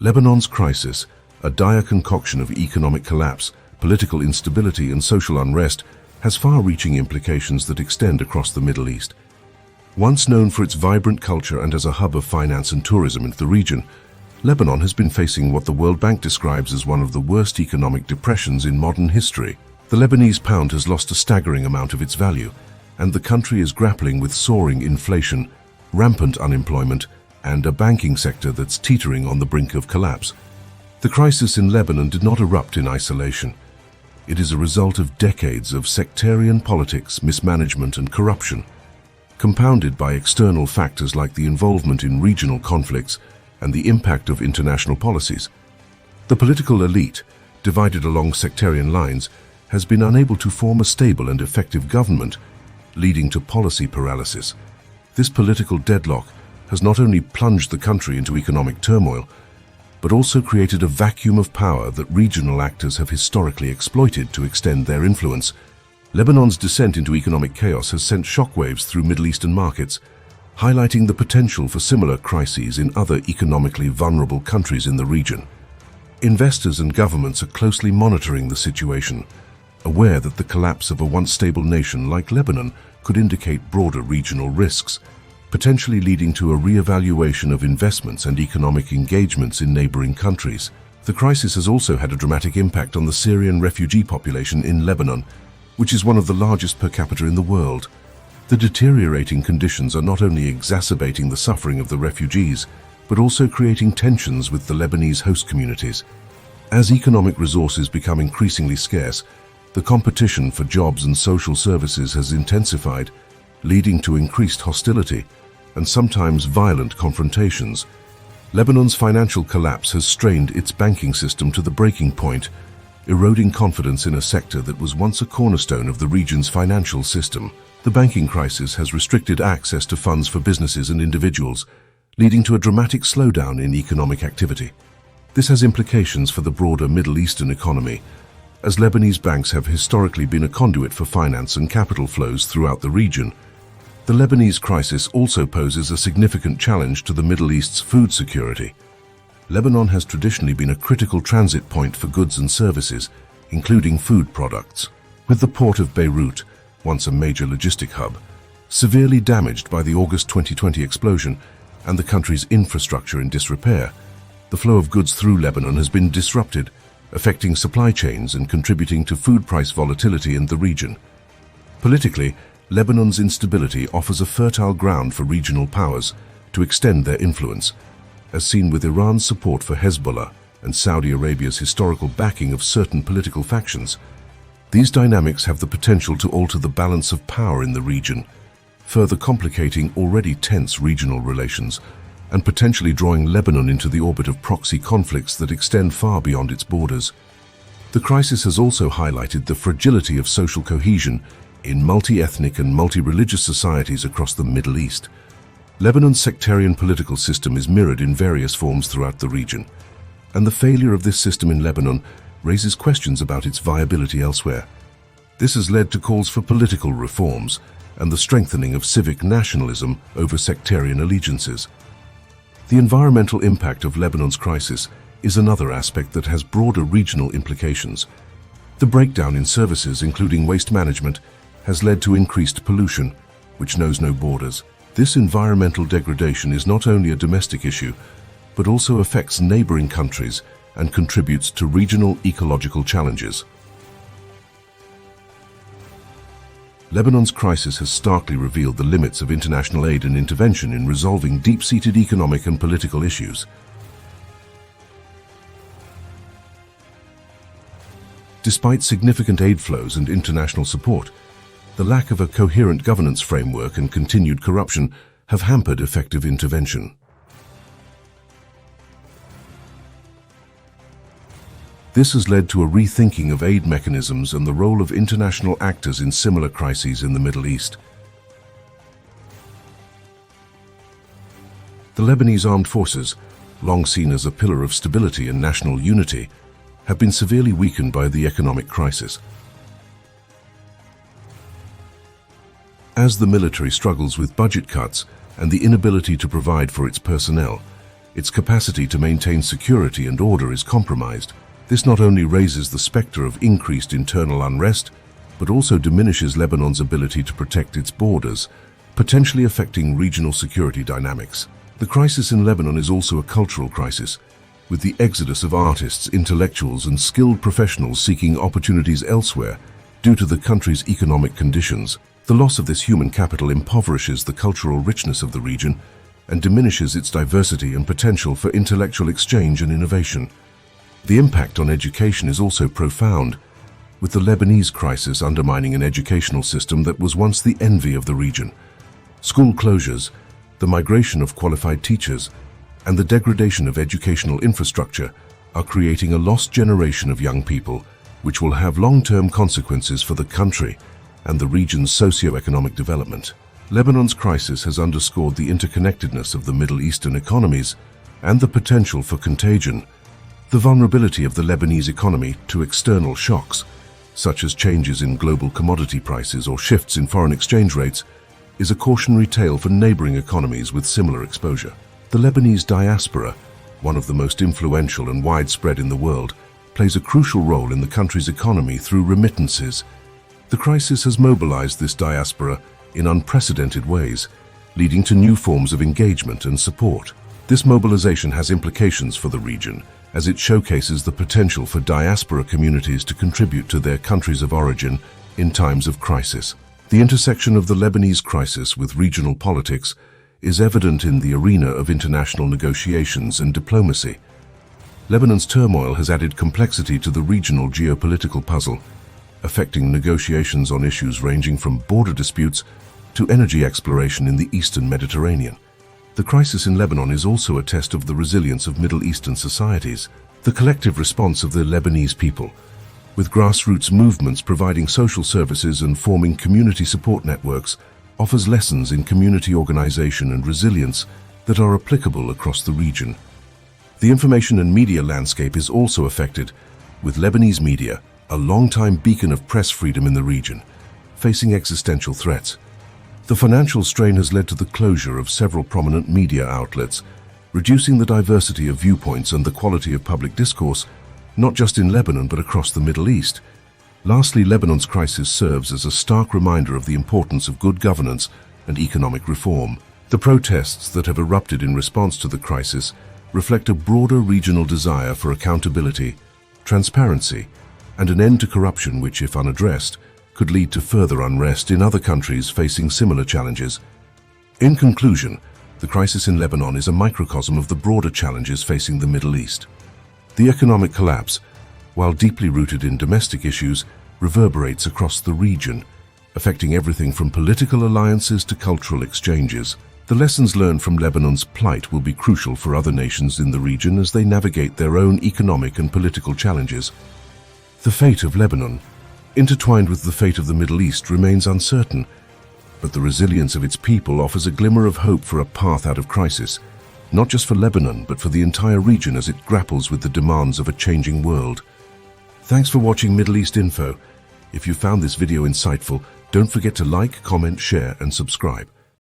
Lebanon's crisis, a dire concoction of economic collapse, political instability and social unrest, has far-reaching implications that extend across the Middle East. Once known for its vibrant culture and as a hub of finance and tourism in the region, Lebanon has been facing what the World Bank describes as one of the worst economic depressions in modern history. The Lebanese pound has lost a staggering amount of its value, and the country is grappling with soaring inflation, rampant unemployment, and a banking sector that's teetering on the brink of collapse. The crisis in Lebanon did not erupt in isolation. It is a result of decades of sectarian politics, mismanagement, and corruption, compounded by external factors like the involvement in regional conflicts and the impact of international policies. The political elite, divided along sectarian lines, has been unable to form a stable and effective government, leading to policy paralysis. This political deadlock has not only plunged the country into economic turmoil, but also created a vacuum of power that regional actors have historically exploited to extend their influence. Lebanon's descent into economic chaos has sent shockwaves through Middle Eastern markets, highlighting the potential for similar crises in other economically vulnerable countries in the region. Investors and governments are closely monitoring the situation, aware that the collapse of a once stable nation like Lebanon could indicate broader regional risks, potentially leading to a re-evaluation of investments and economic engagements in neighboring countries. The crisis has also had a dramatic impact on the Syrian refugee population in Lebanon, which is one of the largest per capita in the world. The deteriorating conditions are not only exacerbating the suffering of the refugees, but also creating tensions with the Lebanese host communities. As economic resources become increasingly scarce, the competition for jobs and social services has intensified, leading to increased hostility and sometimes violent confrontations. Lebanon's financial collapse has strained its banking system to the breaking point, eroding confidence in a sector that was once a cornerstone of the region's financial system. The banking crisis has restricted access to funds for businesses and individuals, leading to a dramatic slowdown in economic activity. This has implications for the broader Middle Eastern economy, as Lebanese banks have historically been a conduit for finance and capital flows throughout the region. The Lebanese crisis also poses a significant challenge to the Middle East's food security. Lebanon has traditionally been a critical transit point for goods and services, including food products. With the port of Beirut, once a major logistic hub, severely damaged by the August 2020 explosion and the country's infrastructure in disrepair, the flow of goods through Lebanon has been disrupted, affecting supply chains and contributing to food price volatility in the region. Politically, Lebanon's instability offers a fertile ground for regional powers to extend their influence, as seen with Iran's support for Hezbollah and Saudi Arabia's historical backing of certain political factions. These dynamics have the potential to alter the balance of power in the region, further complicating already tense regional relations and potentially drawing Lebanon into the orbit of proxy conflicts that extend far beyond its borders. The crisis has also highlighted the fragility of social cohesion in multi-ethnic and multi-religious societies across the Middle East. Lebanon's sectarian political system is mirrored in various forms throughout the region, and the failure of this system in Lebanon raises questions about its viability elsewhere. This has led to calls for political reforms and the strengthening of civic nationalism over sectarian allegiances. The environmental impact of Lebanon's crisis is another aspect that has broader regional implications. The breakdown in services, including waste management, has led to increased pollution, which knows no borders. This environmental degradation is not only a domestic issue, but also affects neighboring countries and contributes to regional ecological challenges. Lebanon's crisis has starkly revealed the limits of international aid and intervention in resolving deep-seated economic and political issues. Despite significant aid flows and international support, the lack of a coherent governance framework and continued corruption have hampered effective intervention. This has led to a rethinking of aid mechanisms and the role of international actors in similar crises in the Middle East. The Lebanese armed forces, long seen as a pillar of stability and national unity, have been severely weakened by the economic crisis. As the military struggles with budget cuts and the inability to provide for its personnel, its capacity to maintain security and order is compromised. This not only raises the specter of increased internal unrest, but also diminishes Lebanon's ability to protect its borders, potentially affecting regional security dynamics. The crisis in Lebanon is also a cultural crisis, with the exodus of artists, intellectuals, and skilled professionals seeking opportunities elsewhere due to the country's economic conditions. The loss of this human capital impoverishes the cultural richness of the region and diminishes its diversity and potential for intellectual exchange and innovation. The impact on education is also profound, with the Lebanese crisis undermining an educational system that was once the envy of the region. School closures, the migration of qualified teachers, and the degradation of educational infrastructure are creating a lost generation of young people, which will have long-term consequences for the country and the region's socio-economic development. Lebanon's crisis has underscored the interconnectedness of the Middle Eastern economies and the potential for contagion. The vulnerability of the Lebanese economy to external shocks, such as changes in global commodity prices or shifts in foreign exchange rates, is a cautionary tale for neighboring economies with similar exposure. The Lebanese diaspora, one of the most influential and widespread in the world, plays a crucial role in the country's economy through remittances. The crisis has mobilized this diaspora in unprecedented ways, leading to new forms of engagement and support. This mobilization has implications for the region, as it showcases the potential for diaspora communities to contribute to their countries of origin in times of crisis. The intersection of the Lebanese crisis with regional politics is evident in the arena of international negotiations and diplomacy. Lebanon's turmoil has added complexity to the regional geopolitical puzzle, affecting negotiations on issues ranging from border disputes to energy exploration in the Eastern Mediterranean. The crisis in Lebanon is also a test of the resilience of Middle Eastern societies. The collective response of the Lebanese people, with grassroots movements providing social services and forming community support networks, offers lessons in community organization and resilience that are applicable across the region. The information and media landscape is also affected, with Lebanese media, a long-time beacon of press freedom in the region, facing existential threats. The financial strain has led to the closure of several prominent media outlets, reducing the diversity of viewpoints and the quality of public discourse, not just in Lebanon but across the Middle East. Lastly, Lebanon's crisis serves as a stark reminder of the importance of good governance and economic reform. The protests that have erupted in response to the crisis reflect a broader regional desire for accountability, transparency, and an end to corruption which, if unaddressed, could lead to further unrest in other countries facing similar challenges. In conclusion, the crisis in Lebanon is a microcosm of the broader challenges facing the Middle East. The economic collapse, while deeply rooted in domestic issues, reverberates across the region, affecting everything from political alliances to cultural exchanges. The lessons learned from Lebanon's plight will be crucial for other nations in the region as they navigate their own economic and political challenges. The fate of Lebanon, intertwined with the fate of the Middle East, remains uncertain, but the resilience of its people offers a glimmer of hope for a path out of crisis, not just for Lebanon, but for the entire region as it grapples with the demands of a changing world. Thanks for watching Middle East Info. If you found this video insightful, don't forget to like, comment, share, and subscribe.